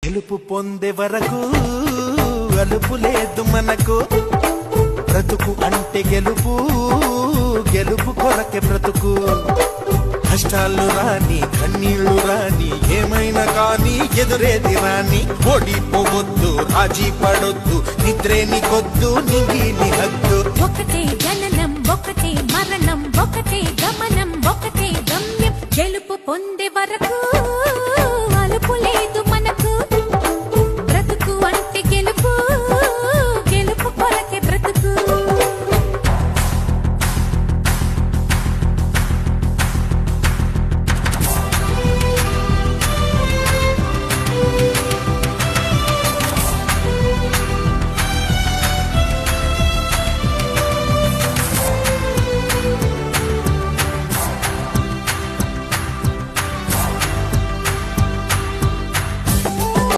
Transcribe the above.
గెలుపు పొందే వరకు అలుపు లేదు మనకు. బ్రతుకు అంటే గెలుపు, గెలుపు కొరకే బ్రతుకు. కష్టాలు రాని కన్నీళ్లు రాని ఏమైనా కానీ ఎదురేది రాని. ఓడిపోవద్దు, రాజీ పడొద్దు, నిద్రేని కొద్దు, నింగిని హద్దు. ఒకటే జననం, ఒకటే మరణం, ఒకటే గమనం, ఒకటే గమ్యం. గెలుపు పొందే వరకు